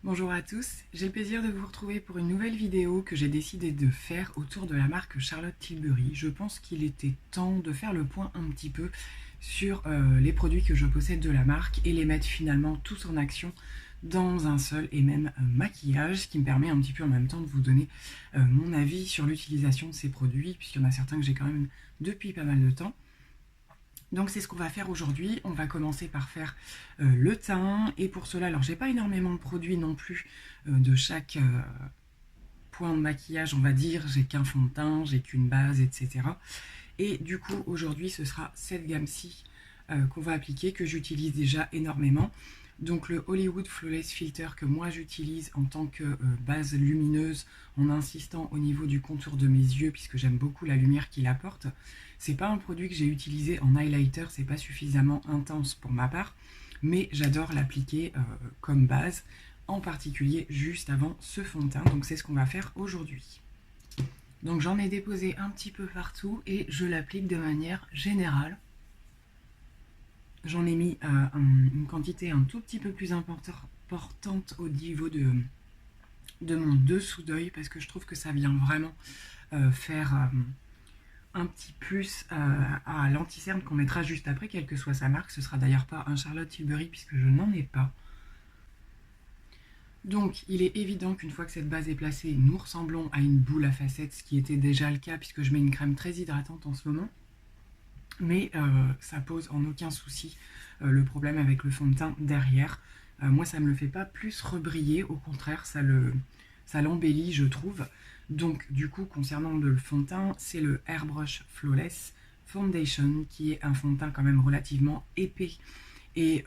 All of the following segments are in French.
Bonjour à tous, j'ai le plaisir de vous retrouver pour une nouvelle vidéo que j'ai décidé de faire autour de la marque Charlotte Tilbury. Je pense qu'il était temps de faire le point un petit peu sur les produits que je possède de la marque et les mettre finalement tous en action dans un seul et même maquillage, ce qui me permet un petit peu en même temps de vous donner mon avis sur l'utilisation de ces produits, puisqu'il y en a certains que j'ai quand même depuis pas mal de temps. Donc c'est ce qu'on va faire aujourd'hui. On va commencer par faire le teint, et pour cela, alors j'ai pas énormément de produits non plus de chaque point de maquillage, on va dire. J'ai qu'un fond de teint, j'ai qu'une base, etc. Et du coup aujourd'hui ce sera cette gamme-ci qu'on va appliquer, que j'utilise déjà énormément. Donc le Hollywood Flawless Filter que moi j'utilise en tant que base lumineuse, en insistant au niveau du contour de mes yeux, puisque j'aime beaucoup la lumière qu'il apporte. C'est pas un produit que j'ai utilisé en highlighter, c'est pas suffisamment intense pour ma part, mais j'adore l'appliquer comme base, en particulier juste avant ce fond de teint. Donc c'est ce qu'on va faire aujourd'hui. Donc j'en ai déposé un petit peu partout et je l'applique de manière générale. J'en ai mis une quantité un tout petit peu plus importante au niveau de mon dessous d'œil, parce que je trouve que ça vient vraiment faire un petit plus à l'anti-cerne qu'on mettra juste après, quelle que soit sa marque. Ce sera d'ailleurs pas un Charlotte Tilbury puisque je n'en ai pas. Donc il est évident qu'une fois que cette base est placée, nous ressemblons à une boule à facettes, ce qui était déjà le cas puisque je mets une crème très hydratante en ce moment. Mais ça pose en aucun souci le problème avec le fond de teint derrière. Moi ça ne me le fait pas plus rebriller, au contraire ça l'embellit, je trouve. Donc du coup concernant le fond de teint, c'est le Airbrush Flawless Foundation, qui est un fond de teint quand même relativement épais et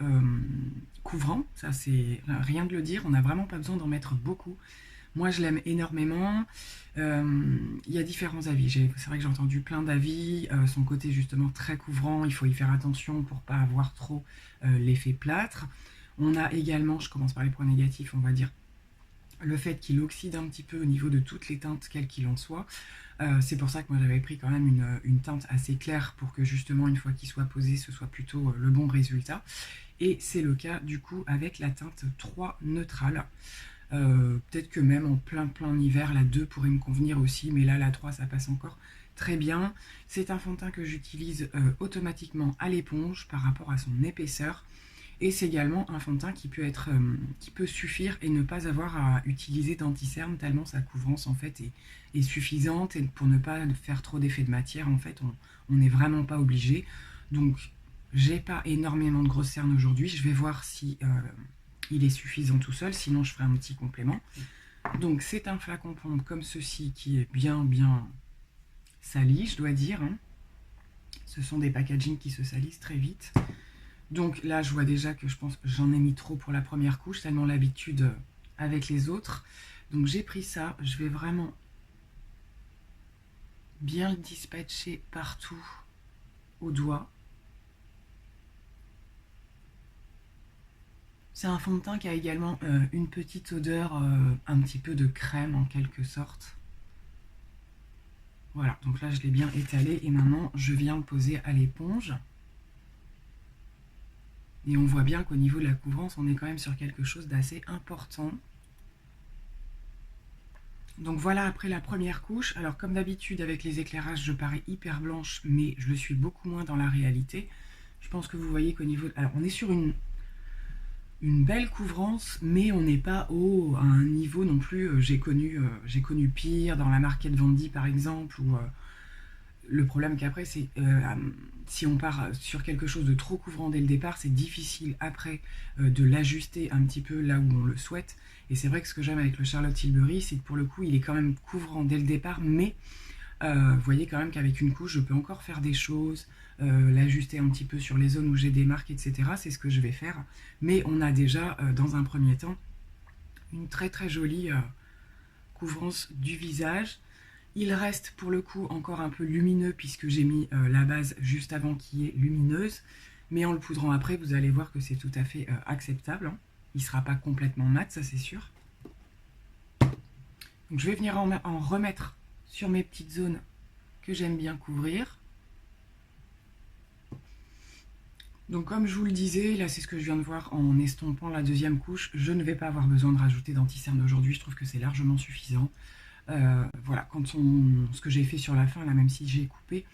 couvrant. Ça c'est rien de le dire, on n'a vraiment pas besoin d'en mettre beaucoup. Moi je l'aime énormément. Il y a différents avis, c'est vrai que j'ai entendu plein d'avis. Son côté justement très couvrant, il faut y faire attention pour pas avoir trop l'effet plâtre. On a également, je commence par les points négatifs, on va dire, le fait qu'il oxyde un petit peu au niveau de toutes les teintes, quelles qu'il en soit. C'est pour ça que moi j'avais pris quand même une teinte assez claire pour que justement une fois qu'il soit posé, ce soit plutôt le bon résultat. Et c'est le cas du coup avec la teinte 3 neutrale. Peut-être que même en plein hiver, la 2 pourrait me convenir aussi, mais là la 3 ça passe encore très bien. C'est un fond de teint que j'utilise automatiquement à l'éponge par rapport à son épaisseur. Et c'est également un fond de teint qui peut suffire et ne pas avoir à utiliser d'anti-cerne, tellement sa couvrance en fait est suffisante, et pour ne pas faire trop d'effet de matière en fait on n'est vraiment pas obligé. Donc j'ai pas énormément de grosses cernes aujourd'hui, je vais voir si il est suffisant tout seul, sinon je ferai un petit complément. Donc c'est un flacon pompe comme ceci qui est bien sali, je dois dire, hein. Ce sont des packagings qui se salissent très vite. Donc là, je vois déjà que je pense que j'en ai mis trop pour la première couche, tellement l'habitude avec les autres. Donc j'ai pris ça, je vais vraiment bien le dispatcher partout au doigt. C'est un fond de teint qui a également une petite odeur un petit peu de crème en quelque sorte. Voilà, donc là je l'ai bien étalé et maintenant je viens le poser à l'éponge. Et on voit bien qu'au niveau de la couvrance, on est quand même sur quelque chose d'assez important. Donc voilà après la première couche. Alors comme d'habitude avec les éclairages, je parais hyper blanche, mais je le suis beaucoup moins dans la réalité. Je pense que vous voyez qu'au niveau... Alors on est sur une belle couvrance, mais on n'est pas à un niveau non plus... J'ai connu pire dans la marque Kat Von D par exemple, où... Le problème qu'après, c'est si on part sur quelque chose de trop couvrant dès le départ, c'est difficile après de l'ajuster un petit peu là où on le souhaite. Et c'est vrai que ce que j'aime avec le Charlotte Tilbury, c'est que pour le coup, il est quand même couvrant dès le départ, mais vous voyez quand même qu'avec une couche, je peux encore faire des choses, l'ajuster un petit peu sur les zones où j'ai des marques, etc. C'est ce que je vais faire. Mais on a déjà, dans un premier temps, une très jolie couvrance du visage. Il reste pour le coup encore un peu lumineux puisque j'ai mis la base juste avant qui est lumineuse. Mais en le poudrant après, vous allez voir que c'est tout à fait acceptable, hein. Il ne sera pas complètement mat, ça c'est sûr. Donc je vais venir en remettre sur mes petites zones que j'aime bien couvrir. Donc comme je vous le disais, là c'est ce que je viens de voir en estompant la deuxième couche, je ne vais pas avoir besoin de rajouter d'anti-cerne aujourd'hui, je trouve que c'est largement suffisant. Voilà, ce que j'ai fait sur la fin, là, même si j'ai coupé,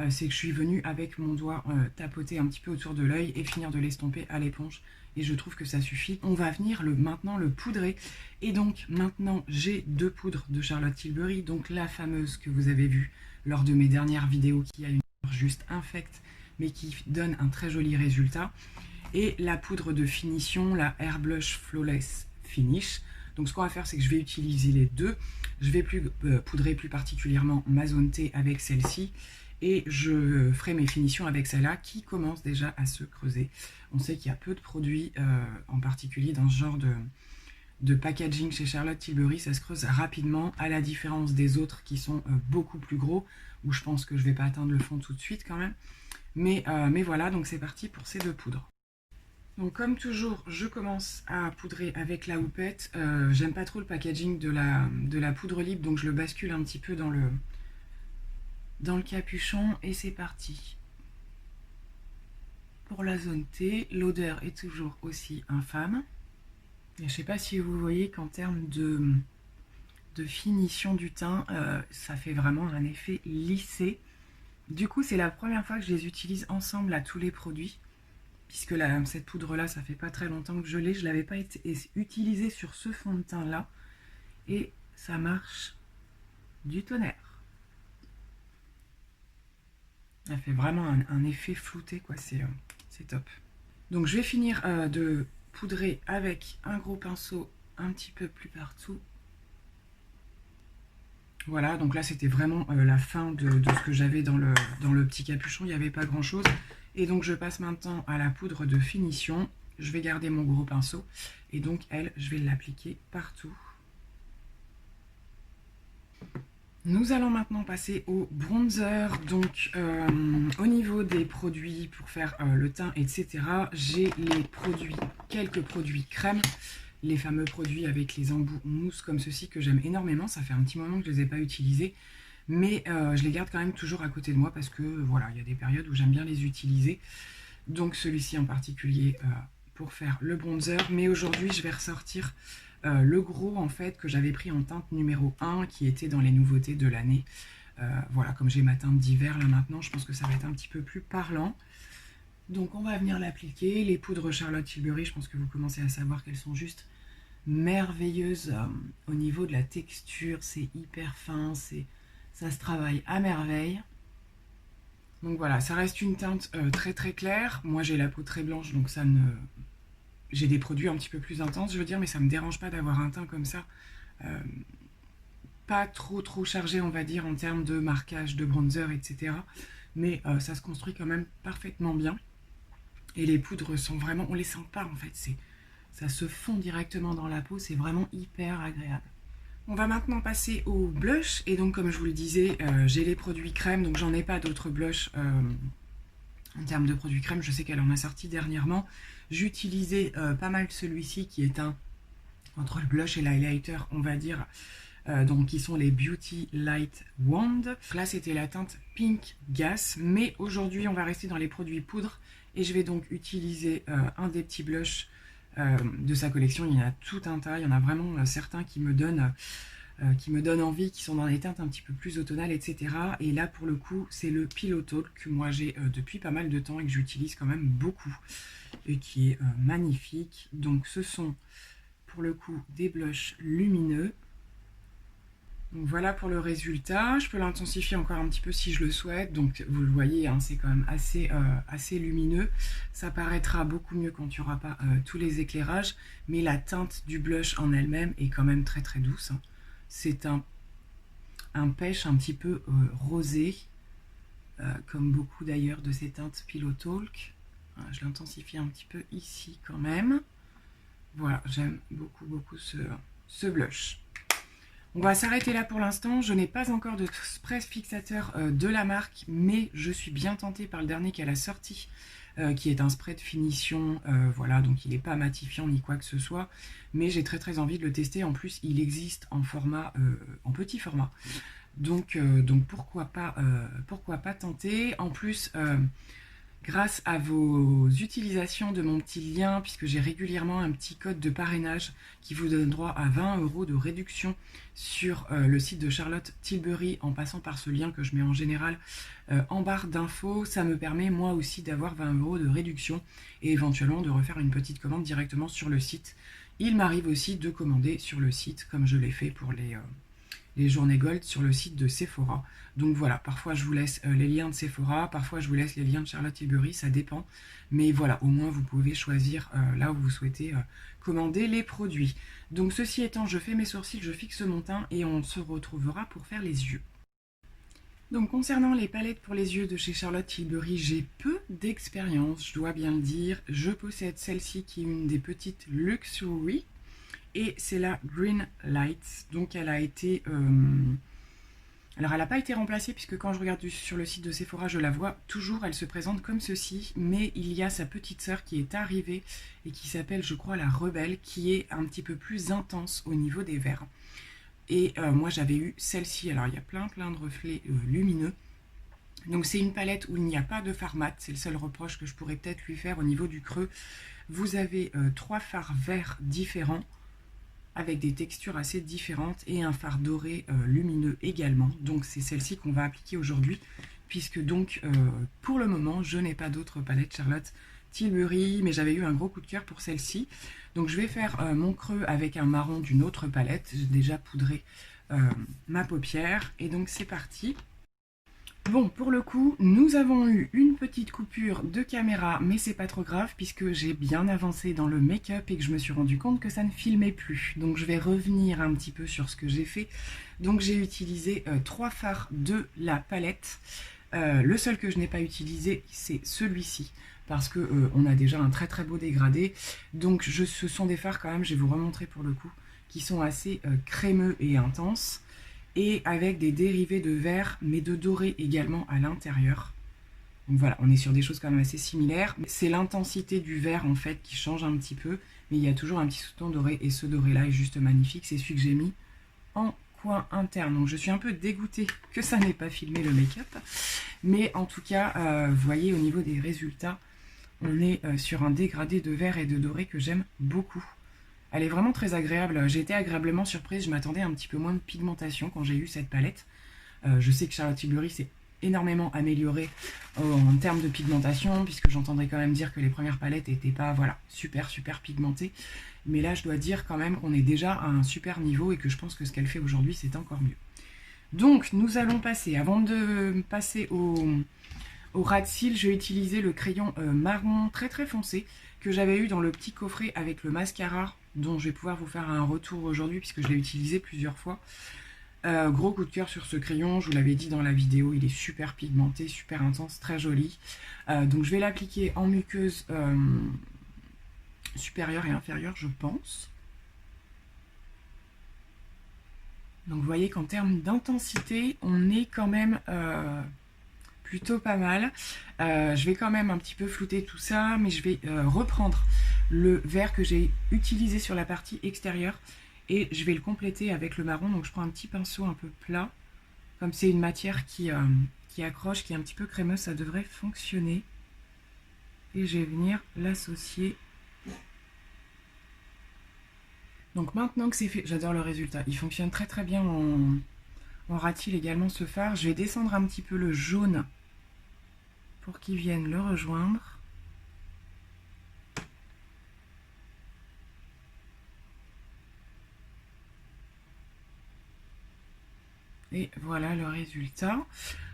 c'est que je suis venue avec mon doigt tapoter un petit peu autour de l'œil et finir de l'estomper à l'éponge. Et je trouve que ça suffit. On va venir maintenant le poudrer. Et donc maintenant, j'ai 2 poudres de Charlotte Tilbury, donc la fameuse que vous avez vue lors de mes dernières vidéos, qui a une odeur juste infecte, mais qui donne un très joli résultat. Et la poudre de finition, la Air Blush Flawless Finish. Donc ce qu'on va faire, c'est que je vais utiliser les deux. Je vais poudrer plus particulièrement ma zone T avec celle-ci. Et je ferai mes finitions avec celle-là qui commence déjà à se creuser. On sait qu'il y a peu de produits, en particulier dans ce genre de packaging chez Charlotte Tilbury. Ça se creuse rapidement, à la différence des autres qui sont beaucoup plus gros, où je pense que je ne vais pas atteindre le fond tout de suite quand même. Mais voilà, donc c'est parti pour ces 2 poudres. Donc comme toujours, je commence à poudrer avec la houppette. J'aime pas trop le packaging de la poudre libre, donc je le bascule un petit peu dans le capuchon et c'est parti. Pour la zone T, l'odeur est toujours aussi infâme. Et je sais pas si vous voyez qu'en termes de finition du teint, ça fait vraiment un effet lissé. Du coup, c'est la première fois que je les utilise ensemble à tous les produits. Puisque cette poudre-là, ça fait pas très longtemps que je l'ai. Je ne l'avais pas utilisée sur ce fond de teint-là. Et ça marche du tonnerre. Elle fait vraiment un effet flouté, quoi. C'est top. Donc je vais finir de poudrer avec un gros pinceau un petit peu plus partout. Voilà, donc là c'était vraiment la fin de ce que j'avais dans le petit capuchon. Il n'y avait pas grand-chose. Et donc je passe maintenant à la poudre de finition. Je vais garder mon gros pinceau. Et donc elle, je vais l'appliquer partout. Nous allons maintenant passer au bronzer. Donc au niveau des produits pour faire le teint, etc. J'ai quelques produits crème. Les fameux produits avec les embouts mousse comme ceci que j'aime énormément. Ça fait un petit moment que je ne les ai pas utilisés. Mais je les garde quand même toujours à côté de moi parce que voilà, il y a des périodes où j'aime bien les utiliser. Donc celui-ci en particulier pour faire le bronzer. Mais aujourd'hui, je vais ressortir le gros en fait que j'avais pris en teinte numéro 1 qui était dans les nouveautés de l'année. Voilà, comme j'ai ma teinte d'hiver là maintenant, je pense que ça va être un petit peu plus parlant. Donc on va venir l'appliquer. Les poudres Charlotte Tilbury, je pense que vous commencez à savoir qu'elles sont juste merveilleuses au niveau de la texture. C'est hyper fin, ça se travaille à merveille. Donc voilà, ça reste une teinte très très claire. Moi j'ai la peau très blanche, donc ça ne... J'ai des produits un petit peu plus intenses, je veux dire, mais ça ne me dérange pas d'avoir un teint comme ça. Pas trop chargé, on va dire, en termes de marquage, de bronzer, etc. Mais ça se construit quand même parfaitement bien. Et les poudres sont vraiment... On les sent pas, en fait. Ça se fond directement dans la peau, c'est vraiment hyper agréable. On va maintenant passer au blush. Et donc, comme je vous le disais, j'ai les produits crème, donc j'en ai pas d'autres blushs en termes de produits crème. Je sais qu'elle en a sorti dernièrement. J'utilisais pas mal celui-ci qui est entre le blush et l'highlighter, on va dire, donc qui sont les Beauty Light Wand. Là c'était la teinte Pink Gas, mais aujourd'hui on va rester dans les produits poudre et je vais donc utiliser un des petits blushs de sa collection. Il y en a tout un tas, il y en a vraiment certains qui me donnent envie, qui sont dans des teintes un petit peu plus automnales, etc. Et là pour le coup c'est le Pillow Talk que moi j'ai depuis pas mal de temps et que j'utilise quand même beaucoup et qui est magnifique. Donc ce sont pour le coup des blushs lumineux. Donc voilà pour le résultat. Je peux l'intensifier encore un petit peu si je le souhaite. Donc vous le voyez, hein, c'est quand même assez lumineux. Ça paraîtra beaucoup mieux quand il n'y aura pas tous les éclairages. Mais la teinte du blush en elle-même est quand même très très douce, hein. C'est un pêche un petit peu rosé, comme beaucoup d'ailleurs de ces teintes Pillow Talk. Voilà, je l'intensifie un petit peu ici quand même. Voilà, j'aime beaucoup ce blush. On va s'arrêter là pour l'instant. Je n'ai pas encore de spray fixateur de la marque, mais je suis bien tentée par le dernier qu'elle a sorti, qui est un spray de finition. Voilà, donc il n'est pas matifiant ni quoi que ce soit, mais j'ai très envie de le tester. En plus, il existe en petit format. Donc pourquoi pas tenter. En plus, grâce à vos utilisations de mon petit lien, puisque j'ai régulièrement un petit code de parrainage qui vous donne droit à 20 € de réduction sur le site de Charlotte Tilbury en passant par ce lien que je mets en général en barre d'infos. Ça me permet moi aussi d'avoir 20 € de réduction et éventuellement de refaire une petite commande directement sur le site. Il m'arrive aussi de commander sur le site comme je l'ai fait pour les journées Gold sur le site de Sephora. Donc voilà, parfois je vous laisse les liens de Sephora, parfois je vous laisse les liens de Charlotte Tilbury, ça dépend. Mais voilà, au moins vous pouvez choisir là où vous souhaitez commander les produits. Donc ceci étant, je fais mes sourcils, je fixe mon teint et on se retrouvera pour faire les yeux. Donc concernant les palettes pour les yeux de chez Charlotte Tilbury, j'ai peu d'expérience, je dois bien le dire. Je possède celle-ci qui est une des petites Luxury. Et c'est la Green Lights, donc elle a été... Alors elle n'a pas été remplacée puisque quand je regarde sur le site de Sephora, je la vois toujours, elle se présente comme ceci, mais il y a sa petite sœur qui est arrivée et qui s'appelle, je crois, la Rebelle, qui est un petit peu plus intense au niveau des verres. Et moi j'avais eu celle-ci, alors il y a plein de reflets lumineux. Donc c'est une palette où il n'y a pas de fard mat, c'est le seul reproche que je pourrais peut-être lui faire au niveau du creux. Vous avez 3 fards verts différents, avec des textures assez différentes et un fard doré lumineux également. Donc c'est celle-ci qu'on va appliquer aujourd'hui, puisque donc pour le moment je n'ai pas d'autres palettes Charlotte Tilbury, mais j'avais eu un gros coup de cœur pour celle-ci. Donc je vais faire mon creux avec un marron d'une autre palette. J'ai déjà poudré ma paupière et donc c'est parti. Bon, pour le coup, nous avons eu une petite coupure de caméra, mais c'est pas trop grave puisque j'ai bien avancé dans le make-up et que je me suis rendu compte que ça ne filmait plus. Donc je vais revenir un petit peu sur ce que j'ai fait. Donc j'ai utilisé 3 fards de la palette. Le seul que je n'ai pas utilisé, c'est celui-ci, parce que on a déjà un très beau dégradé. Donc ce sont des fards quand même, je vais vous remontrer pour le coup, qui sont assez crémeux et intenses, et avec des dérivés de vert, mais de doré également à l'intérieur. Donc voilà, on est sur des choses quand même assez similaires. C'est l'intensité du vert en fait qui change un petit peu, mais il y a toujours un petit sous-ton doré, et ce doré là est juste magnifique. C'est celui que j'ai mis en coin interne. Donc je suis un peu dégoûtée que ça n'ait pas filmé le make-up, mais en tout cas, vous voyez au niveau des résultats, on est sur un dégradé de vert et de doré que j'aime beaucoup. Elle est vraiment très agréable. J'ai été agréablement surprise. Je m'attendais à un petit peu moins de pigmentation quand j'ai eu cette palette. Je sais que Charlotte Tilbury s'est énormément améliorée en termes de pigmentation, puisque j'entendrais quand même dire que les premières palettes n'étaient pas voilà, super pigmentées. Mais là, je dois dire quand même qu'on est déjà à un super niveau et que je pense que ce qu'elle fait aujourd'hui, c'est encore mieux. Donc, nous allons passer, avant de passer au ras de cils, je vais utiliser le crayon marron très foncé que j'avais eu dans le petit coffret avec le mascara, dont je vais pouvoir vous faire un retour aujourd'hui puisque je l'ai utilisé plusieurs fois. Gros coup de cœur sur ce crayon, je vous l'avais dit dans la vidéo, il est super pigmenté, super intense, très joli. Donc je vais l'appliquer en muqueuse supérieure et inférieure, je pense. Donc vous voyez qu'en termes d'intensité, on est quand même plutôt pas mal. Je vais quand même un petit peu flouter tout ça, mais je vais reprendre le vert que j'ai utilisé sur la partie extérieure et je vais le compléter avec le marron. Donc je prends un petit pinceau un peu plat, comme c'est une matière qui accroche, qui est un petit peu crémeuse, ça devrait fonctionner. Et je vais venir l'associer. Donc maintenant que c'est fait, j'adore le résultat, il fonctionne très bien en ras-de-cils également ce fard. Je vais descendre un petit peu le jaune pour qu'il vienne le rejoindre. Et voilà le résultat.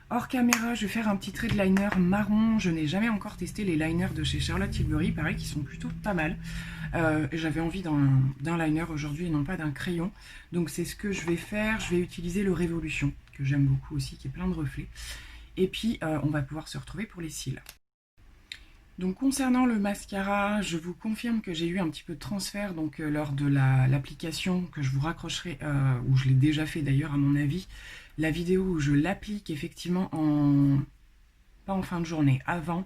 Hors caméra, je vais faire un petit trait de liner marron. Je n'ai jamais encore testé les liners de chez Charlotte Tilbury. Il paraît qu'ils sont plutôt pas mal. J'avais envie d'un liner aujourd'hui et non pas d'un crayon. Donc c'est ce que je vais faire. Je vais utiliser le Révolution, que j'aime beaucoup aussi, qui est plein de reflets. Et puis on va pouvoir se retrouver pour les cils. Donc concernant le mascara, je vous confirme que j'ai eu un petit peu de transfert donc lors de l'application que je vous raccrocherai, où je l'ai déjà fait d'ailleurs à mon avis, la vidéo où je l'applique effectivement pas en fin de journée, avant.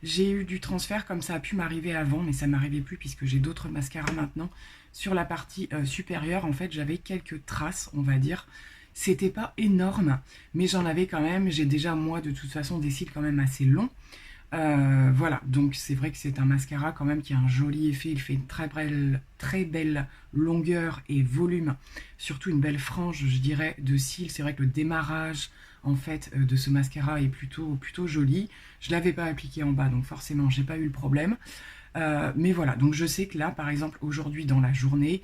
J'ai eu du transfert comme ça a pu m'arriver avant, mais ça ne m'arrivait plus puisque j'ai d'autres mascaras maintenant. Sur la partie supérieure, en fait, j'avais quelques traces, on va dire. C'était pas énorme, mais j'en avais quand même. J'ai déjà, moi, de toute façon, des cils quand même assez longs. Voilà, donc c'est vrai que c'est un mascara quand même qui a un joli effet. Il fait une très belle longueur et volume, surtout une belle frange, je dirais, de cils. C'est vrai que le démarrage en fait de ce mascara est plutôt joli. Je l'avais pas appliqué en bas, donc forcément j'ai pas eu le problème. Mais voilà, donc je sais que là, par exemple, aujourd'hui dans la journée,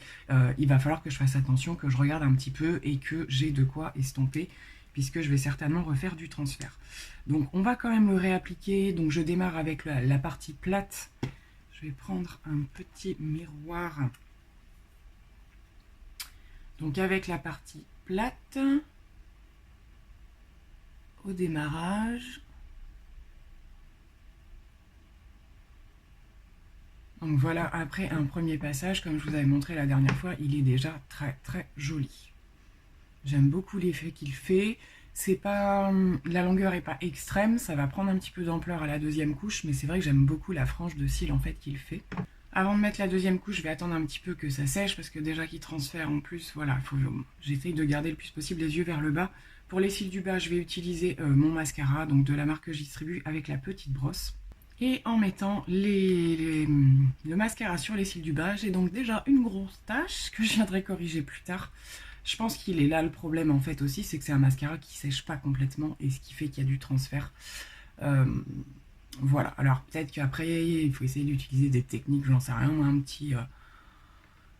il va falloir que je fasse attention, que je regarde un petit peu et que j'ai de quoi estomper, puisque je vais certainement refaire du transfert. Donc on va quand même le réappliquer. Donc je démarre avec la partie plate. Je vais prendre un petit miroir. Donc avec la partie plate, au démarrage. Donc voilà, après un premier passage, comme je vous avais montré la dernière fois, il est déjà très joli. J'aime beaucoup l'effet qu'il fait. C'est pas, la longueur est pas extrême, ça va prendre un petit peu d'ampleur à la deuxième couche, mais c'est vrai que j'aime beaucoup la frange de cils en fait qu'il fait. Avant de mettre la deuxième couche, je vais attendre un petit peu que ça sèche parce que déjà qu'il transfère en plus, voilà, j'essaye de garder le plus possible les yeux vers le bas. Pour les cils du bas, je vais utiliser mon mascara, donc de la marque que je distribue avec la petite brosse. Et en mettant le mascara sur les cils du bas, j'ai donc déjà une grosse tache que je viendrai corriger plus tard. Je pense qu'il est là le problème en fait aussi, c'est que c'est un mascara qui sèche pas complètement et ce qui fait qu'il y a du transfert. Voilà, alors peut-être qu'après il faut essayer d'utiliser des techniques, j'en sais rien,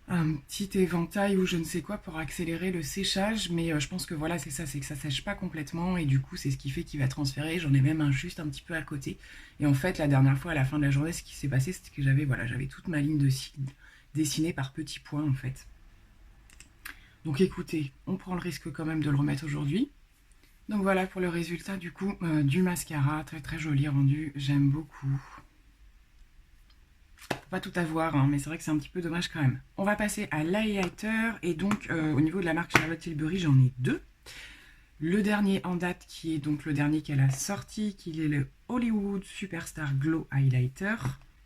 un petit éventail ou je ne sais quoi pour accélérer le séchage, mais je pense que voilà c'est ça, c'est que ça sèche pas complètement et du coup c'est ce qui fait qu'il va transférer. J'en ai même juste un petit peu à côté et en fait la dernière fois à la fin de la journée ce qui s'est passé c'était que j'avais toute ma ligne de cils dessinée par petits points en fait. Donc écoutez, on prend le risque quand même de le remettre aujourd'hui. Donc voilà pour le résultat du coup du mascara, très joli rendu, j'aime beaucoup. Pas tout avoir, hein, mais c'est vrai que c'est un petit peu dommage quand même. On va passer à l'highlighter et donc au niveau de la marque Charlotte Tilbury, j'en ai deux. Le dernier en date qui est donc le dernier qu'elle a sorti, qui est le Hollywood Superstar Glow Highlighter.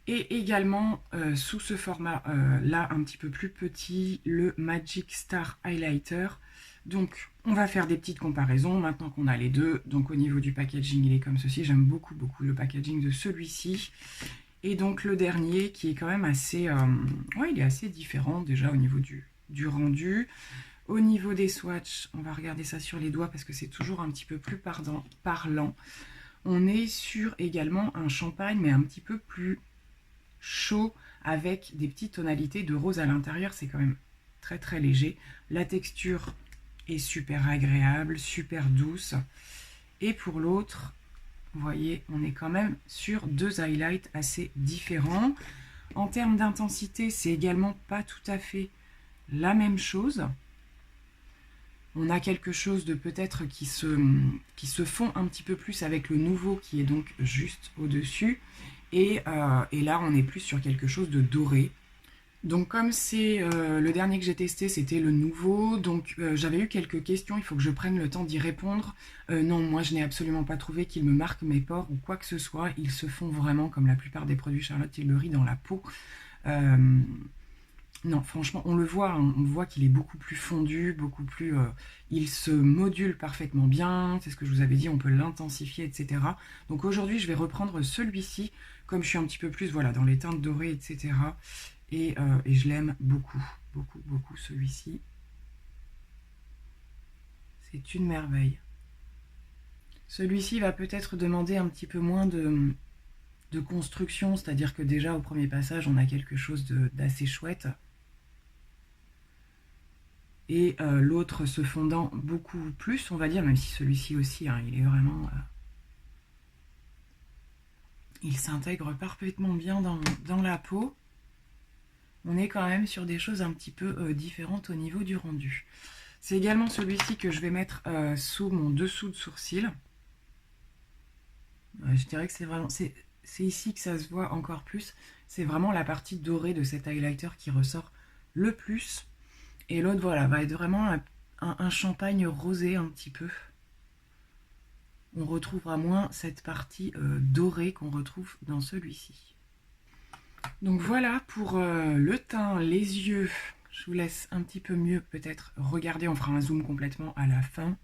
Et également sous ce format là un petit peu plus petit, le Magic Star Highlighter. Donc on va faire des petites comparaisons maintenant qu'on a les deux. Donc au niveau du packaging il est comme ceci, j'aime beaucoup le packaging de celui-ci. Et donc le dernier qui est quand même assez, ouais, il est assez différent déjà au niveau du rendu. Au niveau des swatchs, on va regarder ça sur les doigts parce que c'est toujours un petit peu plus parlant. On est sur également un champagne mais un petit peu plus chaud avec des petites tonalités de rose à l'intérieur. C'est quand même très léger. La texture est super agréable, super douce. Et pour l'autre, vous voyez, on est quand même sur deux highlights assez différents. En termes d'intensité, c'est également pas tout à fait la même chose. On a quelque chose de peut-être qui se fond un petit peu plus avec le nouveau qui est donc juste au-dessus. Et là, on est plus sur quelque chose de doré. Donc comme c'est le dernier que j'ai testé, c'était le nouveau, donc j'avais eu quelques questions, il faut que je prenne le temps d'y répondre. Non, moi je n'ai absolument pas trouvé qu'il me marque mes pores ou quoi que ce soit, ils se font vraiment comme la plupart des produits Charlotte Tilbury dans la peau. Non, franchement, on le voit, hein, on voit qu'il est beaucoup plus fondu, beaucoup plus... il se module parfaitement bien, c'est ce que je vous avais dit, on peut l'intensifier, etc. Donc aujourd'hui, je vais reprendre celui-ci, comme je suis un petit peu plus voilà, dans les teintes dorées, etc. Et je l'aime beaucoup celui-ci. C'est une merveille. Celui-ci va peut-être demander un petit peu moins de construction, c'est-à-dire que déjà au premier passage, on a quelque chose d'assez chouette. Et l'autre se fondant beaucoup plus, on va dire, même si celui-ci aussi, hein, il est vraiment... il s'intègre parfaitement bien dans la peau. On est quand même sur des choses un petit peu différentes au niveau du rendu. C'est également celui-ci que je vais mettre sous mon dessous de sourcil. Je dirais que c'est vraiment... c'est ici que ça se voit encore plus. C'est vraiment la partie dorée de cet highlighter qui ressort le plus. Et l'autre, voilà, va être vraiment un champagne rosé un petit peu. On retrouvera moins cette partie dorée qu'on retrouve dans celui-ci. Donc voilà pour le teint, les yeux. Je vous laisse un petit peu mieux peut-être regarder, on fera un zoom complètement à la fin.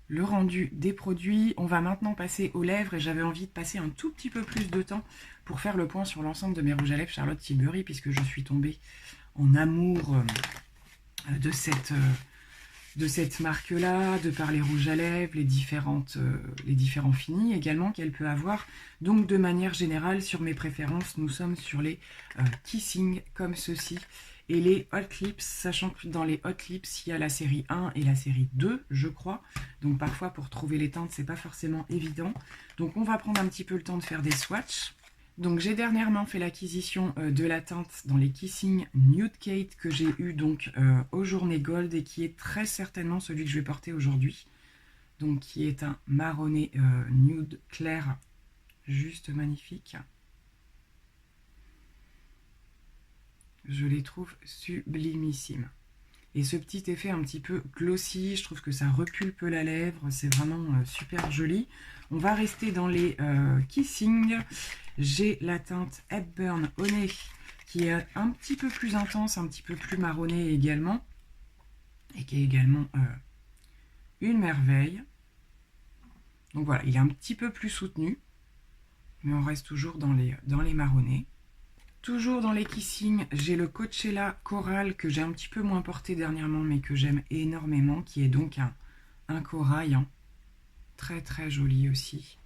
le rendu des produits. On va maintenant passer aux lèvres et j'avais envie de passer un tout petit peu plus de temps pour faire le point sur l'ensemble de mes rouges à lèvres Charlotte Tilbury, puisque je suis tombée en amour de cette marque-là, de par les rouges à lèvres, les différents finis également qu'elle peut avoir. Donc de manière générale, sur mes préférences, nous sommes sur les Kissing comme ceci. Et les Hot Lips, sachant que dans les Hot Lips, il y a la série 1 et la série 2, je crois. Donc parfois, pour trouver les teintes, c'est pas forcément évident. Donc on va prendre un petit peu le temps de faire des swatchs. Donc j'ai dernièrement fait l'acquisition de la teinte dans les Kissing Nude Kate que j'ai eu donc aux Journées Gold et qui est très certainement celui que je vais porter aujourd'hui. Donc qui est un marronné nude clair, juste magnifique. Je les trouve sublimissimes. Et ce petit effet un petit peu glossy, je trouve que ça repulpe la lèvre, c'est vraiment super joli. On va rester dans les Kissing. J'ai la teinte Hepburn Honey qui est un petit peu plus intense, un petit peu plus marronnée également. Et qui est également une merveille. Donc voilà, il est un petit peu plus soutenu. Mais on reste toujours dans les marronnés. Toujours dans les Kissing, j'ai le Coachella Coral que j'ai un petit peu moins porté dernièrement mais que j'aime énormément, qui est donc un corail, hein. Très très joli aussi.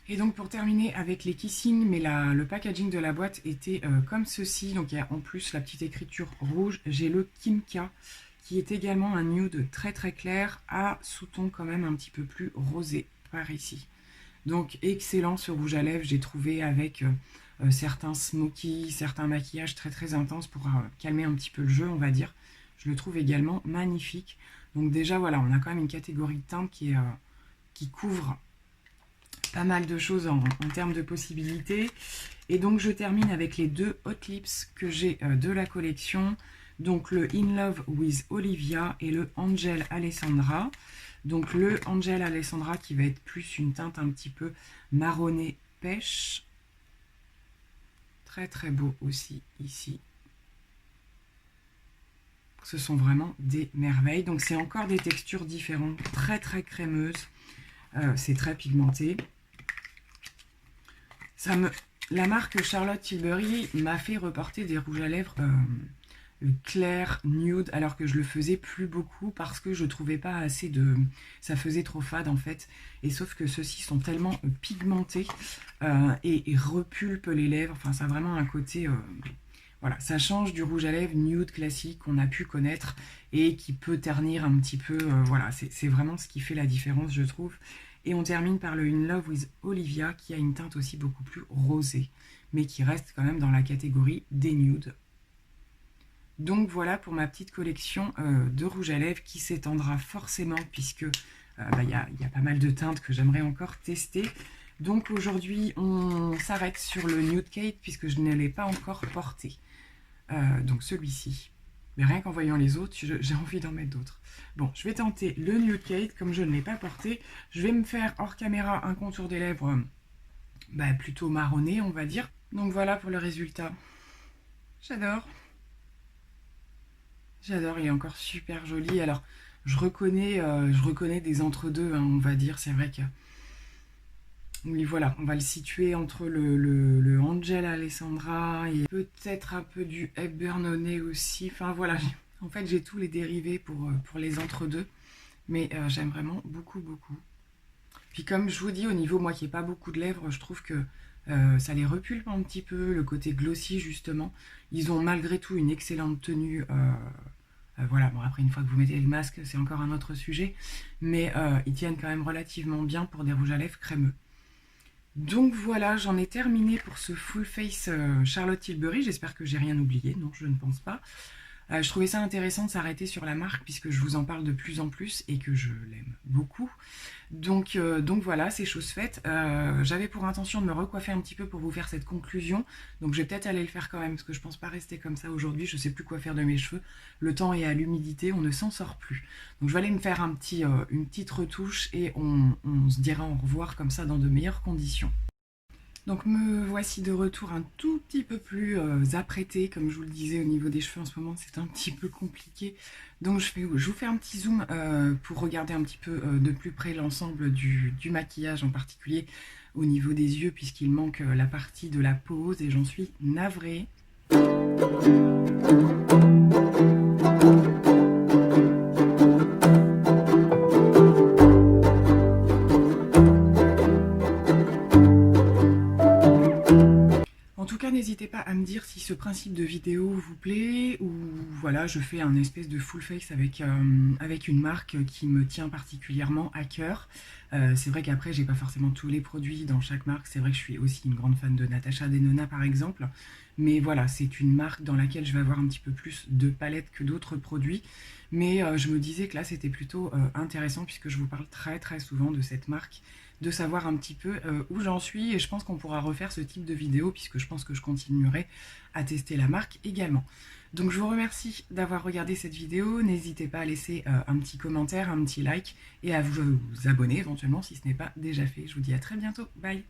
Et donc pour terminer avec les Kissing, mais le packaging de la boîte était comme ceci, donc il y a en plus la petite écriture rouge, j'ai le Kimka qui est également un nude très très clair à sous-ton quand même un petit peu plus rosé par ici. Donc excellent ce rouge à lèvres, j'ai trouvé avec certains smoky, certains maquillages très très intenses pour calmer un petit peu le jeu, on va dire. Je le trouve également magnifique. Donc déjà voilà, on a quand même une catégorie de teinte qui couvre pas mal de choses en termes de possibilités. Et donc je termine avec les deux Hot Lips que j'ai de la collection. Donc le In Love with Olivia et le Angel Alessandra. Donc le Angel Alessandra qui va être plus une teinte un petit peu marronnée pêche. Très très beau aussi ici. Ce sont vraiment des merveilles. Donc c'est encore des textures différentes, très très crémeuses. C'est très pigmenté. La marque Charlotte Tilbury m'a fait reporter des rouges à lèvres clair, nude, alors que je le faisais plus beaucoup parce que je trouvais pas assez de... Ça faisait trop fade en fait. Et sauf que ceux-ci sont tellement pigmentés et repulpent les lèvres. Enfin, ça a vraiment un côté... voilà, ça change du rouge à lèvres nude classique qu'on a pu connaître et qui peut ternir un petit peu. Voilà, c'est vraiment ce qui fait la différence, je trouve. Et on termine par le In Love with Olivia qui a une teinte aussi beaucoup plus rosée, mais qui reste quand même dans la catégorie des nudes. Donc voilà pour ma petite collection de rouge à lèvres qui s'étendra forcément puisque y a pas mal de teintes que j'aimerais encore tester. Donc aujourd'hui on s'arrête sur le Nude Kate puisque je ne l'ai pas encore porté. Donc celui-ci. Mais rien qu'en voyant les autres, j'ai envie d'en mettre d'autres. Bon, je vais tenter le Nude Kate comme je ne l'ai pas porté. Je vais me faire hors caméra un contour des lèvres plutôt marronné on va dire. Donc voilà pour le résultat. J'adore. J'adore, il est encore super joli. Alors, je reconnais des entre-deux, hein, on va dire. C'est vrai que... Oui, voilà, on va le situer entre le Angel Alessandra et peut-être un peu du Hepburn Honey aussi. Enfin, voilà, en fait, j'ai tous les dérivés pour les entre-deux. Mais j'aime vraiment beaucoup, beaucoup. Puis comme je vous dis, au niveau, moi qui n'ai pas beaucoup de lèvres, je trouve que ça les repulpe un petit peu, le côté glossy justement. Ils ont malgré tout une excellente tenue. Voilà, bon après une fois que vous mettez le masque, c'est encore un autre sujet. Mais ils tiennent quand même relativement bien pour des rouges à lèvres crémeux. Donc voilà, j'en ai terminé pour ce full face Charlotte Tilbury. J'espère que j'ai rien oublié, non je ne pense pas. Je trouvais ça intéressant de s'arrêter sur la marque puisque je vous en parle de plus en plus et que je l'aime beaucoup. Donc voilà, c'est chose faite. J'avais pour intention de me recoiffer un petit peu pour vous faire cette conclusion. Donc je vais peut-être aller le faire quand même parce que je pense pas rester comme ça aujourd'hui. Je sais plus quoi faire de mes cheveux. Le temps est à l'humidité, on ne s'en sort plus. Donc je vais aller me faire une petite retouche et on se dira au revoir comme ça dans de meilleures conditions. Donc me voici de retour un tout petit peu plus apprêtée, comme je vous le disais au niveau des cheveux en ce moment c'est un petit peu compliqué. Donc je vous fais un petit zoom pour regarder un petit peu de plus près l'ensemble du maquillage, en particulier au niveau des yeux, puisqu'il manque la partie de la pose et j'en suis navrée. En tout cas, n'hésitez pas à me dire si ce principe de vidéo vous plaît ou voilà, je fais un espèce de full face avec une marque qui me tient particulièrement à cœur. C'est vrai qu'après, j'ai pas forcément tous les produits dans chaque marque. C'est vrai que je suis aussi une grande fan de Natasha Denona par exemple. Mais voilà, c'est une marque dans laquelle je vais avoir un petit peu plus de palette que d'autres produits. Mais je me disais que là, c'était plutôt intéressant puisque je vous parle très très souvent de cette marque, de savoir un petit peu où j'en suis et je pense qu'on pourra refaire ce type de vidéo puisque je pense que je continuerai à tester la marque également. Donc je vous remercie d'avoir regardé cette vidéo, n'hésitez pas à laisser un petit commentaire, un petit like et à vous abonner éventuellement si ce n'est pas déjà fait. Je vous dis à très bientôt, bye!